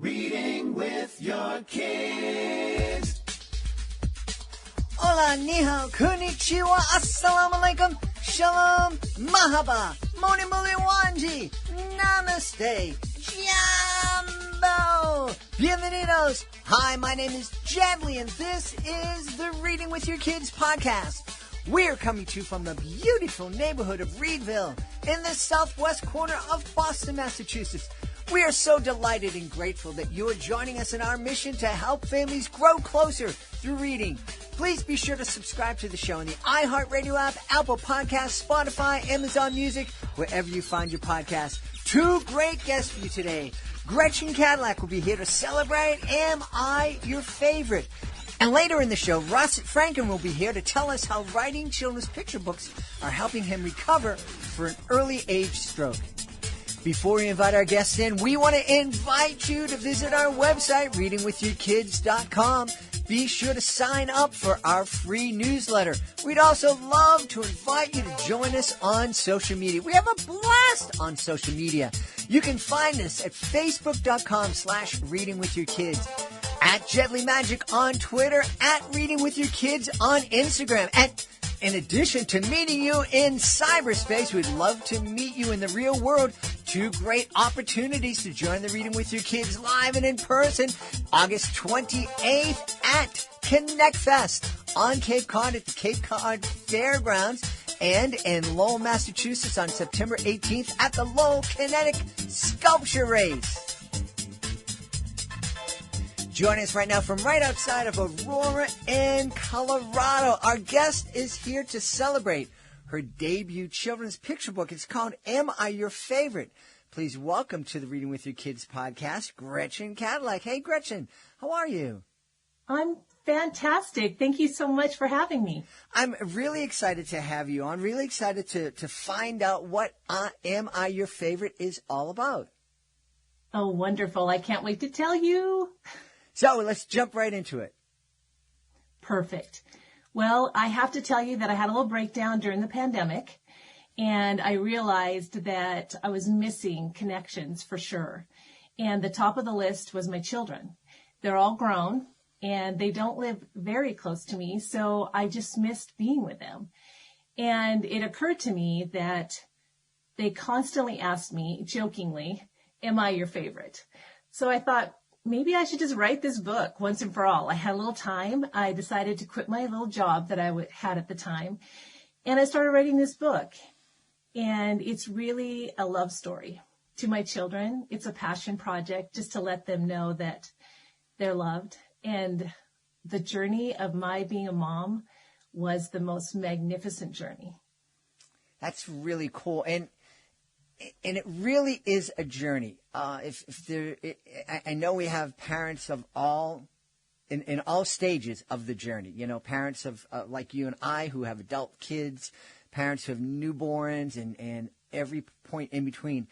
Reading with your kids. Hola, ni hao, konnichiwa, assalamu alaikum, shalom, mahaba, moni muli wanji, namaste, jambo, bienvenidos. Hi, my name is Jadley, and this is the Reading with Your Kids podcast. We're coming to you from the beautiful neighborhood of Reedville in the southwest corner of Boston, Massachusetts. We are so delighted and grateful that you are joining us in our mission to help families grow closer through reading. Please be sure to subscribe to the show on the iHeartRadio app, Apple Podcasts, Spotify, Amazon Music, wherever you find your podcasts. Two great guests for you today. Gretchen Kadillak will be here to celebrate Am I Your Favorite? And later in the show, Russ Franken will be here to tell us how writing children's picture books are helping him recover for an early age stroke. Before we invite our guests in, we want to invite you to visit our website, readingwithyourkids.com. Be sure to sign up for our free newsletter. We'd also love to invite you to join us on social media. We have a blast on social media. You can find us at facebook.com/readingwithyourkids, at Jetly Magic on Twitter, at Reading With Your Kids on Instagram. And in addition to meeting you in cyberspace, we'd love to meet you in the real world. Two great opportunities to join the Reading With Your Kids live and in person, August 28th at Connect Fest on Cape Cod at the Cape Cod Fairgrounds, and in Lowell, Massachusetts on September 18th at the Lowell Kinetic Sculpture Race. Joining us right now from right outside of Aurora in Colorado. Our guest is here to celebrate her debut children's picture book. It's called Am I Your Favorite? Please welcome to the Reading with Your Kids podcast, Gretchen Kadillak. Hey, Gretchen, how are you? I'm fantastic. Thank you so much for having me. I'm really excited to have you on, really excited to find out what Am I Your Favorite is all about. Oh, wonderful. I can't wait to tell you. So let's jump right into it. Perfect. Well, I have to tell you that I had a little breakdown during the pandemic, and I realized that I was missing connections for sure. And the top of the list was my children. They're all grown, and they don't live very close to me, so I just missed being with them. And it occurred to me that they constantly asked me, jokingly, am I your favorite? So I thought, maybe I should just write this book once and for all. I had a little time. I decided to quit my little job that I had at the time, and I started writing this book. And it's really a love story to my children. It's a passion project just to let them know that they're loved. And the journey of my being a mom was the most magnificent journey. That's really cool. And it really is a journey. I know we have parents of all, in all stages of the journey. You know, parents of like you and I who have adult kids, parents who have newborns, and every point in between.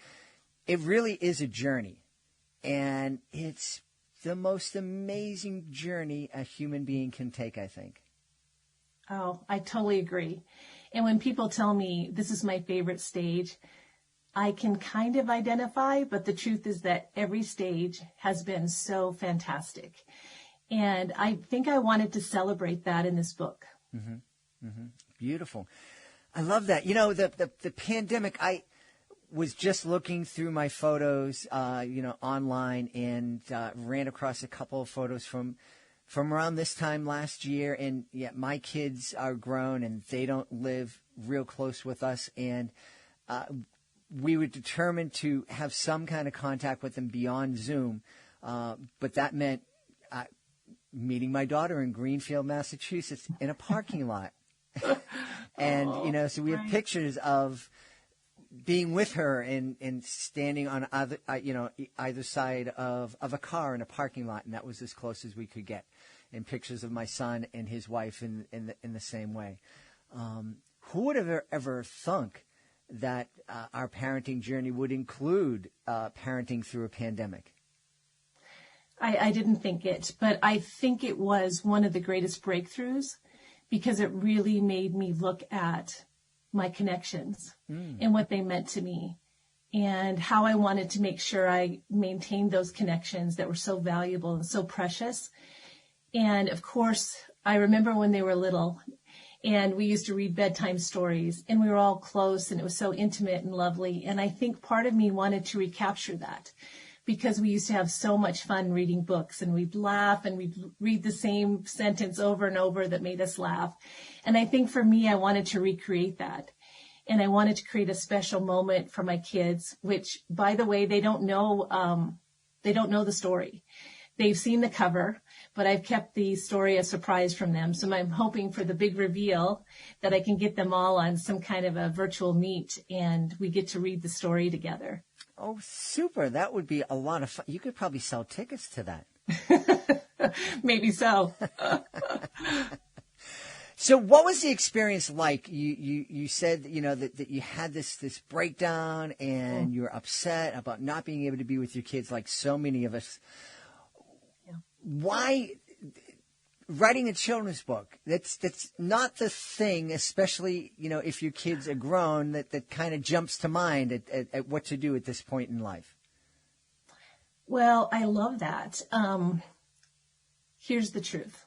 It really is a journey, and it's the most amazing journey a human being can take, I think. Oh, I totally agree. And when people tell me this is my favorite stage, I can kind of identify, but the truth is that every stage has been so fantastic. And I think I wanted to celebrate that in this book. Mm-hmm. Mm-hmm. Beautiful. I love that. You know, the pandemic, I was just looking through my photos, online, and ran across a couple of photos from around this time last year. And yeah, my kids are grown and they don't live real close with us. And we were determined to have some kind of contact with them beyond Zoom. But that meant meeting my daughter in Greenfield, Massachusetts in a parking lot. And, so we have pictures of being with her and standing on either side of a car in a parking lot. And that was as close as we could get. And pictures of my son and his wife in the same way. Who would have ever thunk that our parenting journey would include parenting through a pandemic? I didn't think it, but I think it was one of the greatest breakthroughs because it really made me look at my connections and what they meant to me. and how I wanted to make sure I maintained those connections that were so valuable and so precious. And of course, I remember when they were little and we used to read bedtime stories and we were all close and it was so intimate and lovely. And I think part of me wanted to recapture that because we used to have so much fun reading books and we'd laugh and we'd read the same sentence over and over that made us laugh. And I think for me, I wanted to recreate that. And I wanted to create a special moment for my kids, which, by the way, they don't know the story. They've seen the cover, but I've kept the story a surprise from them. So I'm hoping for the big reveal that I can get them all on some kind of a virtual meet and we get to read the story together. Oh, super. That would be a lot of fun. You could probably sell tickets to that. Maybe so. So what was the experience like? You said, that you had this breakdown and you were upset about not being able to be with your kids like so many of us. Yeah. Why writing a children's book? That's not the thing, especially, if your kids are grown, that kind of jumps to mind at what to do at this point in life. Well, I love that. Here's the truth.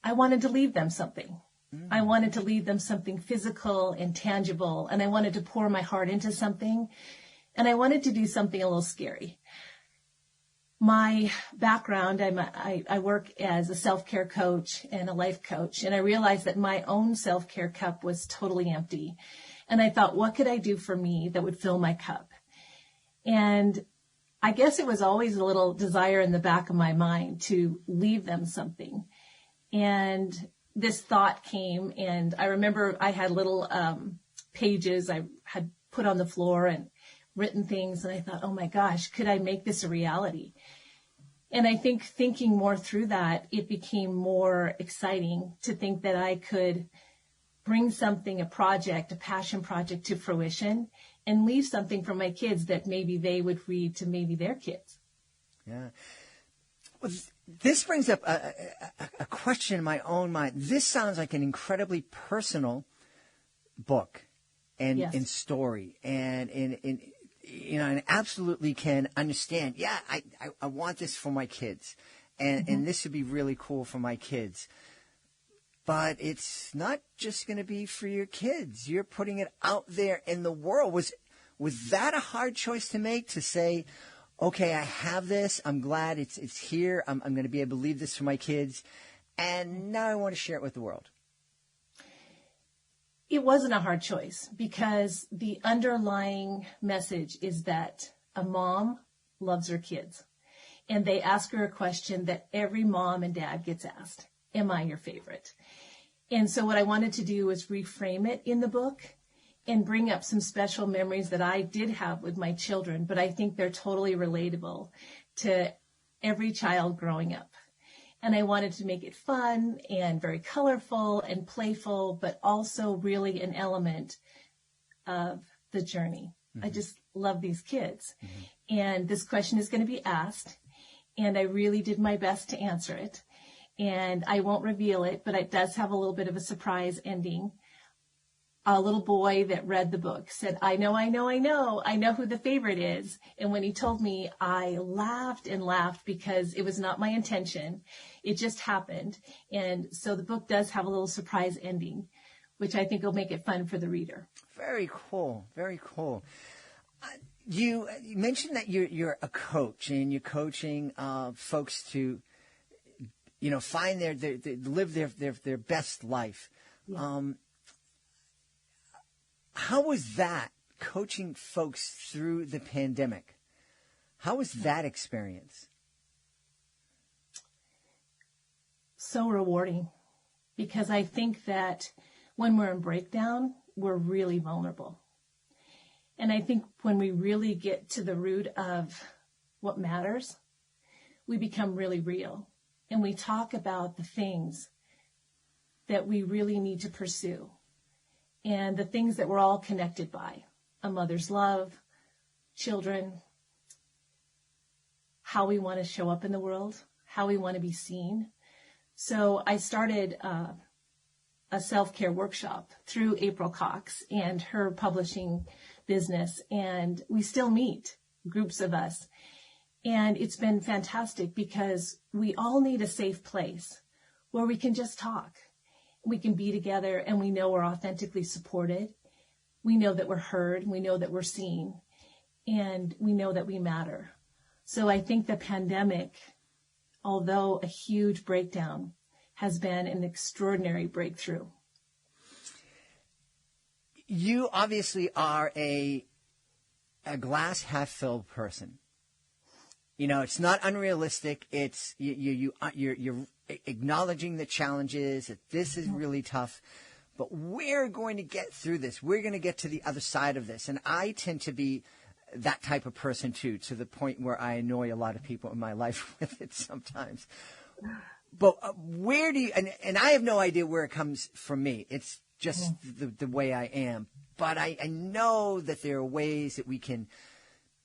I wanted to leave them something. I wanted to leave them something physical and tangible, and I wanted to pour my heart into something, and I wanted to do something a little scary. My background, I work as a self-care coach and a life coach, and I realized that my own self-care cup was totally empty. And I thought, what could I do for me that would fill my cup? And I guess it was always a little desire in the back of my mind to leave them something. And this thought came, and I remember I had little pages I had put on the floor and written things, and I thought, oh my gosh, could I make this a reality? And I think thinking more through that, it became more exciting to think that I could bring something, a project, a passion project to fruition and leave something for my kids that maybe they would read to maybe their kids. Yeah. Well, this brings up a question in my own mind. This sounds like an incredibly personal book and Yes. story, and and absolutely can understand. Yeah, I want this for my kids, and this would be really cool for my kids. But it's not just going to be for your kids. You're putting it out there in the world. Was that a hard choice to make, to say, okay, I have this. I'm glad it's here. I'm going to be able to leave this for my kids. And now I want to share it with the world. It wasn't a hard choice because the underlying message is that a mom loves her kids. And they ask her a question that every mom and dad gets asked. Am I your favorite? And so what I wanted to do was reframe it in the book and bring up some special memories that I did have with my children, but I think they're totally relatable to every child growing up. And I wanted to make it fun and very colorful and playful, but also really an element of the journey. I just love these kids. And this question is going to be asked, and I really did my best to answer it. And I won't reveal it, but it does have a little bit of a surprise ending. A little boy that read the book said, I know who the favorite is. And when he told me, I laughed and laughed because it was not my intention. It just happened. And so the book does have a little surprise ending, which I think will make it fun for the reader. Very cool. Very cool. You mentioned that you're a coach and you're coaching folks to, find live their best life. Yeah. How was that, coaching folks through the pandemic? How was that experience? So rewarding, because I think that when we're in breakdown, we're really vulnerable. And I think when we really get to the root of what matters, we become really real. And we talk about the things that we really need to pursue. And the things that we're all connected by, a mother's love, children, how we want to show up in the world, how we want to be seen. So I started a self-care workshop through April Cox and her publishing business, and we still meet groups of us. And it's been fantastic because we all need a safe place where we can just talk. We can be together and we know we're authentically supported. We know that we're heard. We know that we're seen. And we know that we matter. So I think the pandemic, although a huge breakdown, has been an extraordinary breakthrough. You obviously are a glass half filled person. You know, it's not unrealistic. It's you're acknowledging the challenges, that this is really tough, but we're going to get through this. We're going to get to the other side of this. And I tend to be that type of person too, to the point where I annoy a lot of people in my life with it sometimes. But where do you, and I have no idea where it comes from me. It's just the way I am. But I know that there are ways that we can,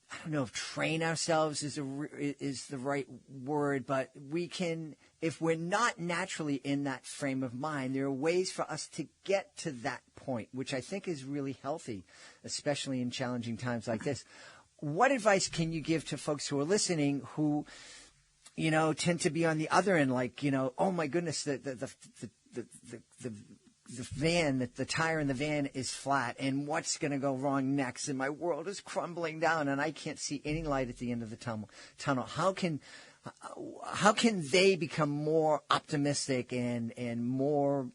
I don't know if train ourselves is the right word, but we can, if we're not naturally in that frame of mind, there are ways for us to get to that point, which I think is really healthy, especially in challenging times like this. What advice can you give to folks who are listening who, you know, tend to be on the other end, like, you know, oh my goodness, the van, the tire in the van is flat, and what's going to go wrong next? And my world is crumbling down, and I can't see any light at the end of the tunnel. How can they become more optimistic and more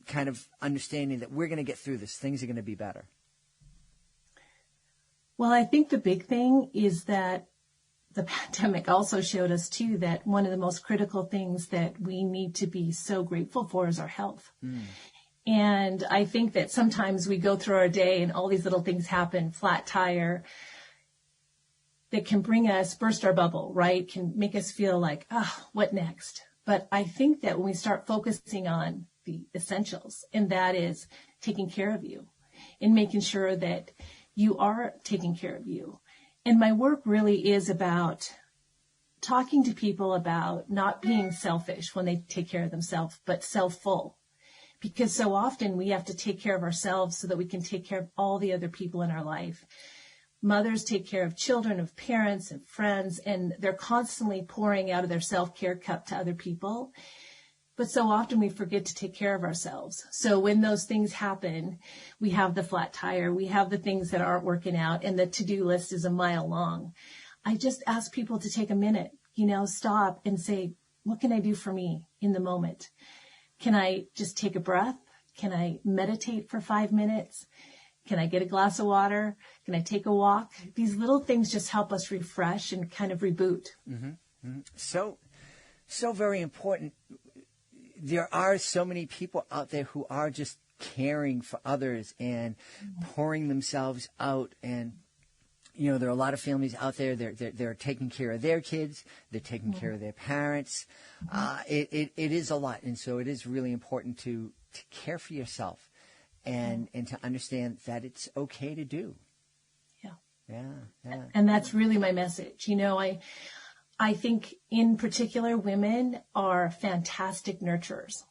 kind of understanding that we're going to get through this? Things are going to be better. Well, I think the big thing is that the pandemic also showed us, too, that one of the most critical things that we need to be so grateful for is our health. And I think that sometimes we go through our day and all these little things happen, flat tire, that can bring us, burst our bubble, right? Can make us feel like, what next? But I think that when we start focusing on the essentials, and that is taking care of you and making sure that you are taking care of you. And my work really is about talking to people about not being selfish when they take care of themselves, but self-full. Because so often we have to take care of ourselves so that we can take care of all the other people in our life. Mothers take care of children, of parents and friends, and they're constantly pouring out of their self-care cup to other people. But so often we forget to take care of ourselves. So when those things happen, we have the flat tire, we have the things that aren't working out, and the to-do list is a mile long. I just ask people to take a minute, stop and say, what can I do for me in the moment? Can I just take a breath? Can I meditate for 5 minutes? Can I get a glass of water? Can I take a walk? These little things just help us refresh and kind of reboot. Mm-hmm. Mm-hmm. So very important. There are so many people out there who are just caring for others and pouring themselves out. And, there are a lot of families out there. They're taking care of their kids. They're taking care of their parents. It is a lot. And so it is really important to care for yourself and to understand that it's okay to do. Yeah. And that's really my message. I think in particular women are fantastic nurturers.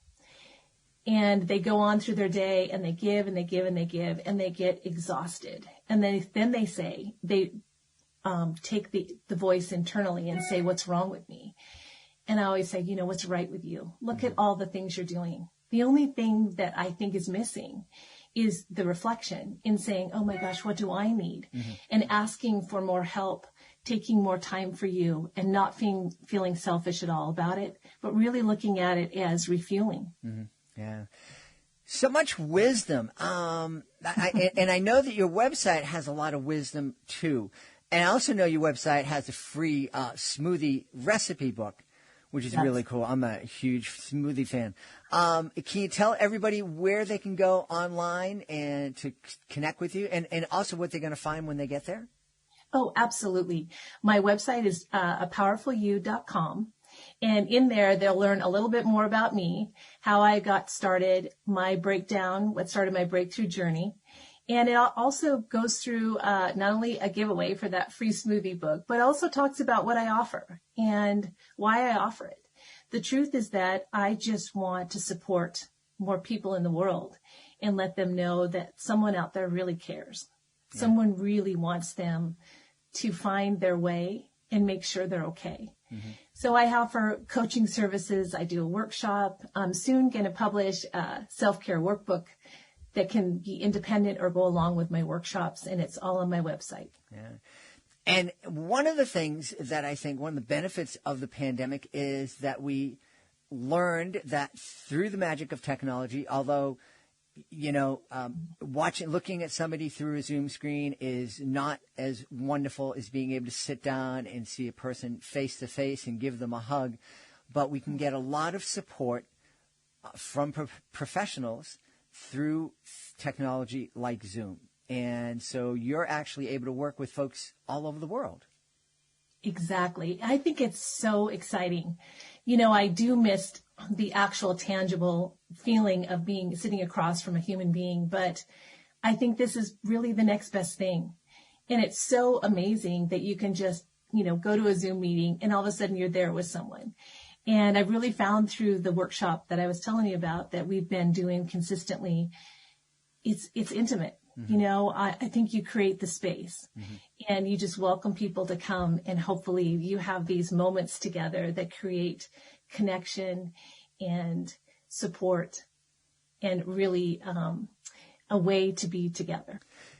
And they go on through their day and they give and they give and they give and they get exhausted. And then they say, they take the voice internally and say, what's wrong with me? And I always say, what's right with you? Look at all the things you're doing. The only thing that I think is missing is the reflection in saying, oh my gosh, what do I need? And asking for more help, taking more time for you and not feeling selfish at all about it, but really looking at it as refueling. Yeah. So much wisdom. And I know that your website has a lot of wisdom too. And I also know your website has a free smoothie recipe book, which is really cool. I'm a huge smoothie fan. Can you tell everybody where they can go online and to connect with you and also what they're going to find when they get there? Oh, absolutely. My website is apowerfulyou.com. And in there, they'll learn a little bit more about me, how I got started, my breakdown, what started my breakthrough journey. And it also goes through not only a giveaway for that free smoothie book, but also talks about what I offer and why I offer it. The truth is that I just want to support more people in the world and let them know that someone out there really cares. Someone really wants them to find their way and make sure they're okay. So I offer coaching services. I do a workshop. I'm soon going to publish a self-care workbook that can be independent or go along with my workshops, and it's all on my website. Yeah. And one of the things that I think, one of the benefits of the pandemic is that we learned that through the magic of technology, although looking at somebody through a Zoom screen is not as wonderful as being able to sit down and see a person face to face and give them a hug. But we can get a lot of support from professionals through technology like Zoom. And so you're actually able to work with folks all over the world. Exactly. I think it's so exciting. I do miss the actual tangible feeling of sitting across from a human being, but I think this is really the next best thing. And it's so amazing that you can just, go to a Zoom meeting and all of a sudden you're there with someone. And I've really found through the workshop that I was telling you about that we've been doing consistently, it's intimate. I think you create the space and you just welcome people to come, and hopefully you have these moments together that create connection and support and really a way to be together.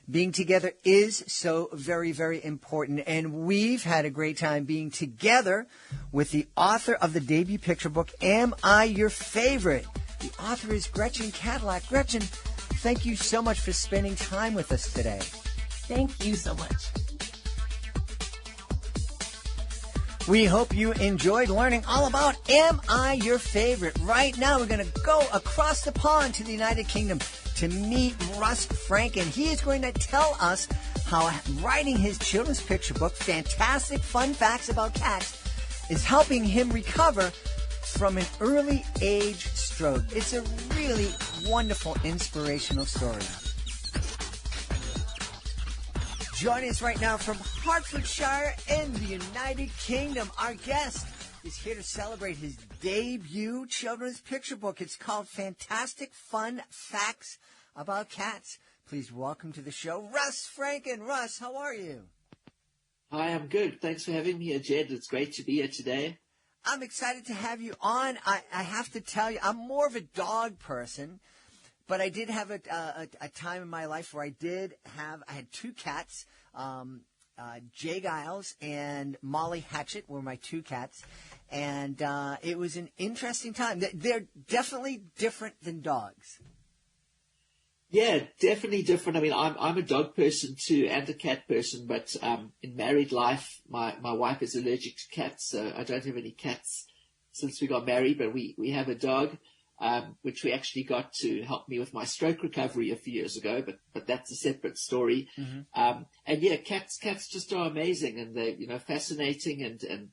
Being together is so very, very important, and we've had a great time being together with the author of the debut picture book, Am I Your Favorite? The author is Gretchen Kadillak. Gretchen, thank you so much for spending time with us today. Thank you so much. We hope you enjoyed learning all about Am I Your Favorite? Right now, we're going to go across the pond to the United Kingdom to meet Russ Franken. He is going to tell us how writing his children's picture book, Fantastic Fun Facts About Cats, is helping him recover from an early age stroke. It's a really wonderful, inspirational story. Joining us right now from Hertfordshire in the United Kingdom, our guest is here to celebrate his debut children's picture book. It's called Fantastic Fun Facts About Cats. Please welcome to the show, Russ Franken. Russ, how are you? Hi, I'm good. Thanks for having me here, Jed. It's great to be here today. I'm excited to have you on. I have to tell you, I'm more of a dog person. But I did have a time in my life where I had two cats, Jay Giles and Molly Hatchet were my two cats. And it was an interesting time. They're definitely different than dogs. Yeah, definitely different. I mean, I'm a dog person too and a cat person, but in married life, my wife is allergic to cats, so I don't have any cats since we got married, but we have a dog. Which we actually got to help me with my stroke recovery a few years ago, but that's a separate story. And yeah, cats just are amazing, and they're, fascinating, and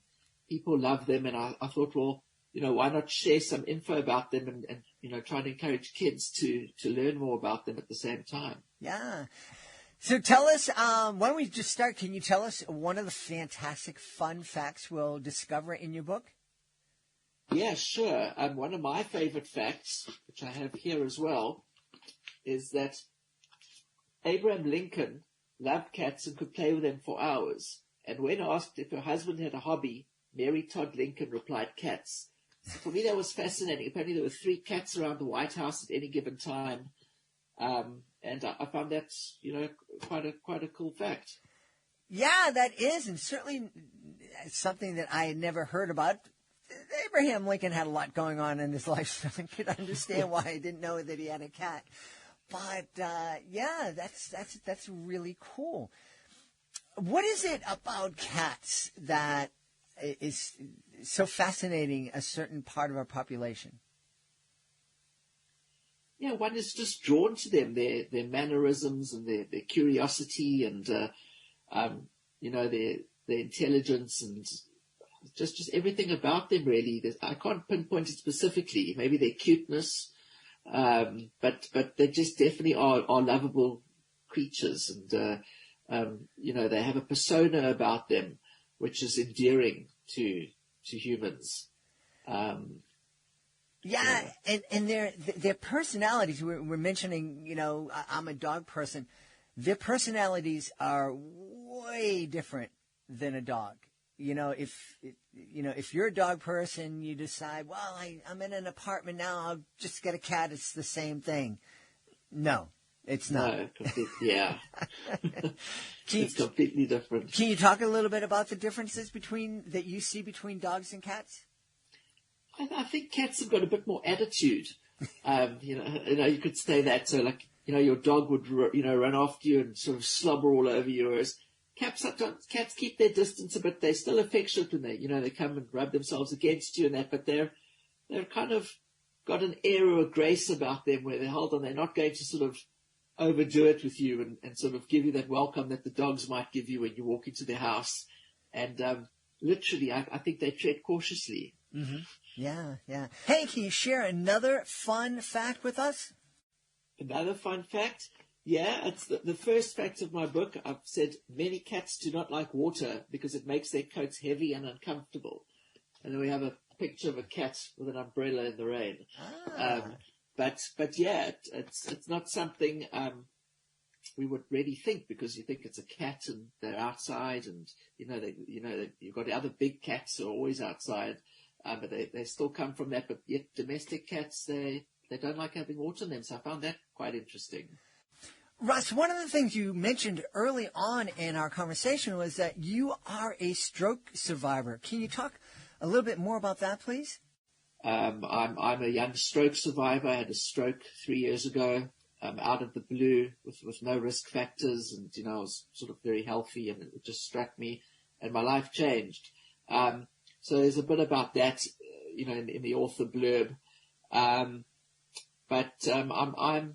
people love them. And I thought, well, why not share some info about them and try to encourage kids to learn more about them at the same time. Yeah. So tell us, why don't we just start? Can you tell us one of the fantastic fun facts we'll discover in your book? Yeah, sure. One of my favorite facts, which I have here as well, is that Abraham Lincoln loved cats and could play with them for hours. And when asked if her husband had a hobby, Mary Todd Lincoln replied, cats. So for me, that was fascinating. Apparently, there were 3 cats around the White House at any given time. And I found that, quite a cool fact. Yeah, that is, and certainly something that I had never heard about. Abraham Lincoln had a lot going on in his life, so I could understand why I didn't know that he had a cat. But yeah, that's really cool. What is it about cats that is so fascinating a certain part of our population? Yeah, one is just drawn to them, their mannerisms and their curiosity and their intelligence and just everything about them, really. I can't pinpoint it specifically. Maybe their cuteness, but they just definitely are lovable creatures, and they have a persona about them which is endearing to humans. And their personalities. We're mentioning, I'm a dog person. their personalities are way different than a dog. If you're a dog person, you decide, well, I'm in an apartment now, I'll just get a cat. It's the same thing. No, it's not. No, yeah. It's completely different. Can you talk a little bit about the differences that you see between dogs and cats? I think cats have got a bit more attitude. You could say that. So, like, your dog would, run after you and sort of slobber all over you. Whereas cats keep their distance a bit. They're still affectionate when they come and rub themselves against you and that. But they're kind of got an air or a grace about them where they're not going to sort of overdo it with you and sort of give you that welcome that the dogs might give you when you walk into their house. And literally, I think they tread cautiously. Mm-hmm. Yeah. Hey, can you share another fun fact with us? Another fun fact? Yeah, it's the first fact of my book. I've said many cats do not like water because it makes their coats heavy and uncomfortable. And then we have a picture of a cat with an umbrella in the rain. But yeah, it's not something we would really think, because you think it's a cat and they're outside, and you've got the other big cats who are always outside. But they still come from that. But yet domestic cats, they don't like having water in them. So I found that quite interesting. Russ, one of the things you mentioned early on in our conversation was that you are a stroke survivor. Can you talk a little bit more about that, please? I'm a young stroke survivor. I had a stroke 3 years ago, out of the blue with no risk factors. And, I was sort of very healthy, and it just struck me and my life changed. So there's a bit about that, in the author blurb. But I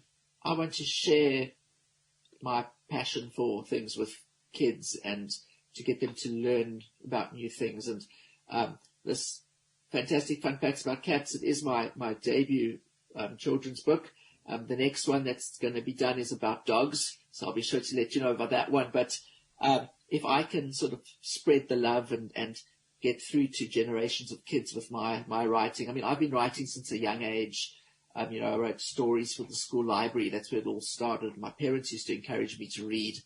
want to share my passion for things with kids and to get them to learn about new things. And this fantastic fun facts about cats, it is my debut children's book. The next one that's going to be done is about dogs, so I'll be sure to let you know about that one. But if I can sort of spread the love and get through to generations of kids with my writing. I mean, I've been writing since a young age. I wrote stories for the school library. That's where it all started. My parents used to encourage me to read.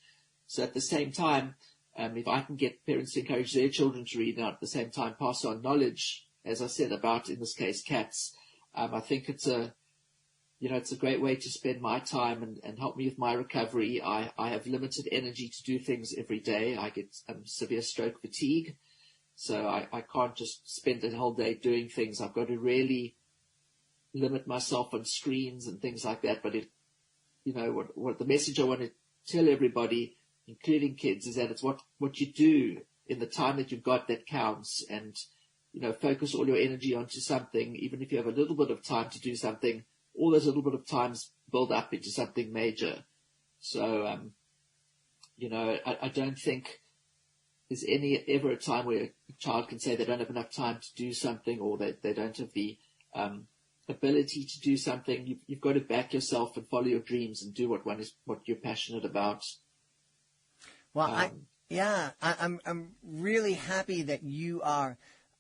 So at the same time, if I can get parents to encourage their children to read and at the same time pass on knowledge, as I said, about, in this case, cats, I think it's a great way to spend my time and help me with my recovery. I have limited energy to do things every day. I get severe stroke fatigue. So I can't just spend the whole day doing things. I've got to really limit myself on screens and things like that. But what the message I want to tell everybody, including kids, is that it's what you do in the time that you've got that counts. And, focus all your energy onto something. Even if you have a little bit of time to do something, all those little bit of times build up into something major. So, I don't think there's ever a time where a child can say they don't have enough time to do something, or they don't have the ability to do something. You've got to back yourself and follow your dreams and do what you're passionate about. Well, I'm really happy that you are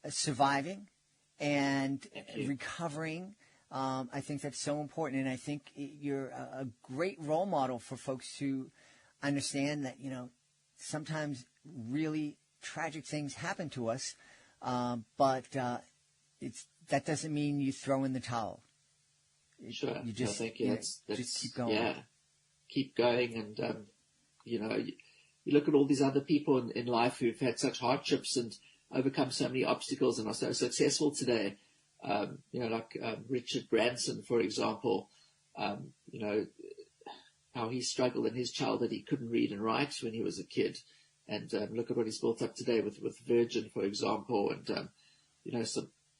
surviving and recovering. I think that's so important, and I think you're a great role model for folks to understand that, sometimes really tragic things happen to us, but that doesn't mean you throw in the towel. Sure. You just, just keep going. Yeah, keep going. And, you look at all these other people in life who've had such hardships and overcome so many obstacles and are so successful today. Like Richard Branson, for example, how he struggled in his childhood. He couldn't read and write when he was a kid. And look at what he's built up today with Virgin, for example, and,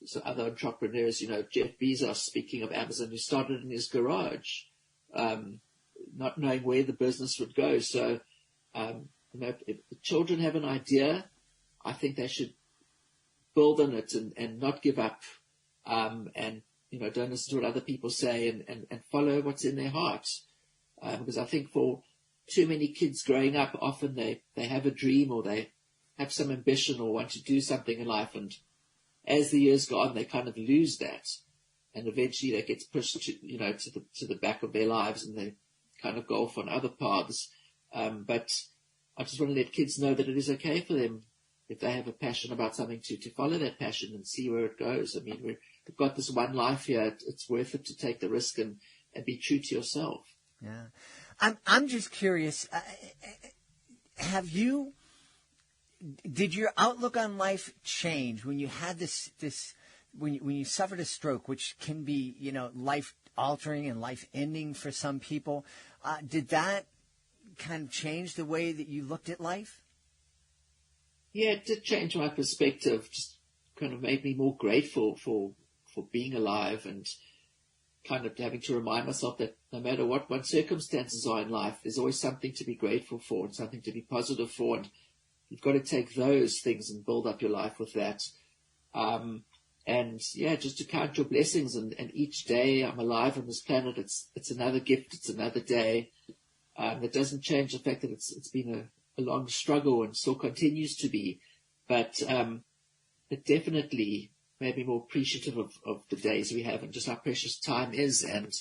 some other entrepreneurs, Jeff Bezos, speaking of Amazon, who started in his garage, not knowing where the business would go. So, if the children have an idea, I think they should build on it and not give up, and don't listen to what other people say and follow what's in their heart. Because I think for too many kids growing up, often they have a dream or they have some ambition or want to do something in life, and as the years go on, they kind of lose that, and eventually that gets pushed to the back of their lives, and they kind of go off on other paths. But I just want to let kids know that it is okay for them, if they have a passion about something, to follow that passion and see where it goes. I mean, we've got this one life here. It's worth it to take the risk and be true to yourself. Yeah. I'm just curious, did your outlook on life change when you had when you suffered a stroke, which can be, life altering and life ending for some people? Did that kind of change the way that you looked at life? Yeah, it did change my perspective. Just kind of made me more grateful for being alive, and kind of having to remind myself that no matter what one's circumstances are in life, there's always something to be grateful for and something to be positive for. And you've got to take those things and build up your life with that. And yeah, just to count your blessings, and each day I'm alive on this planet, it's another gift, it's another day. It doesn't change the fact that it's been a long struggle and still continues to be, but it definitely made me more appreciative of the days we have and just how precious time is. And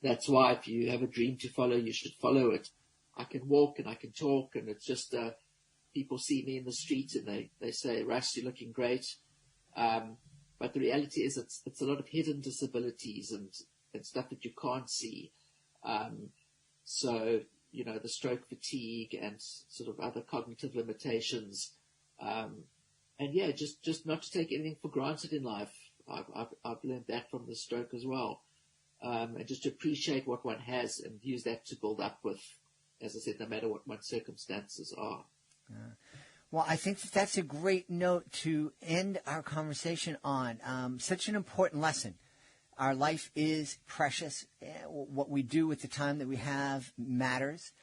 that's why if you have a dream to follow, you should follow it. I can walk and I can talk, and it's just people see me in the street and they say, "Russ, you're looking great." But the reality is it's a lot of hidden disabilities and stuff that you can't see. So, the stroke fatigue and sort of other cognitive limitations. And yeah, just not to take anything for granted in life. I've learned that from the stroke as well. And just to appreciate what one has and use that to build up with, as I said, no matter what one's circumstances are. Well, I think that's a great note to end our conversation on. Such an important lesson. Our life is precious. What we do with the time that we have matters.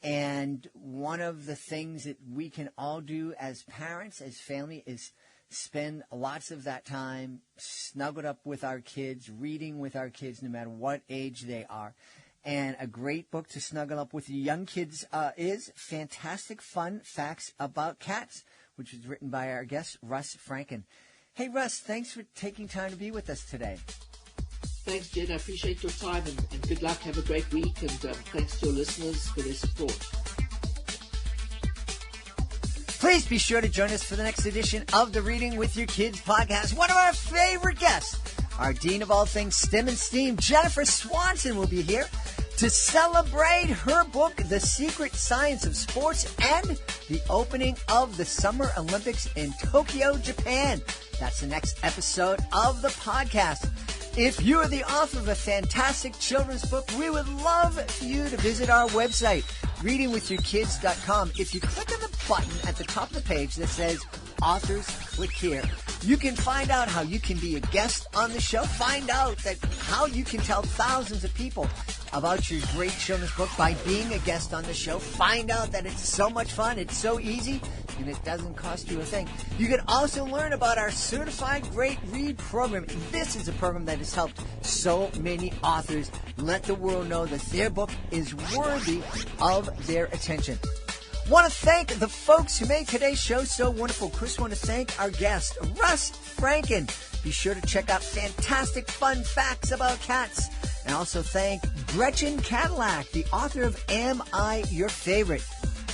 And one of the things that we can all do as parents, as family, is spend lots of that time snuggled up with our kids, reading with our kids, no matter what age they are. And a great book to snuggle up with your young kids is Fantastic Fun Facts About Cats, which is written by our guest, Russ Franken. Hey, Russ, thanks for taking time to be with us today. Thanks, Jed. I appreciate your time, and good luck. Have a great week, and thanks to your listeners for their support. Please be sure to join us for the next edition of the Reading with Your Kids podcast. One of our favorite guests, our Dean of all things STEM and STEAM, Jennifer Swanson, will be here to celebrate her book, The Secret Science of Sports, and the opening of the Summer Olympics in Tokyo, Japan. That's the next episode of the podcast. If you are the author of a fantastic children's book, we would love for you to visit our website, readingwithyourkids.com. If you click on the button at the top of the page that says Authors, click here. You can find out how you can be a guest on the show. Find out how you can tell thousands of people about your great children's book by being a guest on the show. Find out that it's so much fun, it's so easy, and it doesn't cost you a thing. You can also learn about our Certified Great Read program. This is a program that has helped so many authors let the world know that their book is worthy of their attention. Want to thank the folks who made today's show so wonderful. Chris, want to thank our guest, Russ Franken. Be sure to check out Fantastic Fun Facts About Cats. And also thank Gretchen Kadillak, the author of Am I Your Favorite?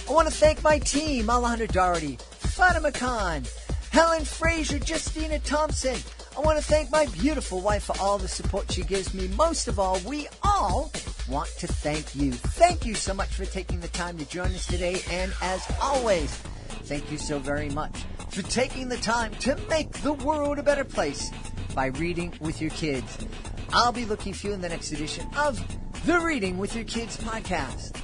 I want to thank my team, Alejandro Doherty, Fatima Khan, Helen Frazier, Justina Thompson. I want to thank my beautiful wife for all the support she gives me. Most of all, we all want to thank you. Thank you so much for taking the time to join us today. And as always, thank you so very much for taking the time to make the world a better place by reading with your kids. I'll be looking for you in the next edition of the Reading with Your Kids podcast.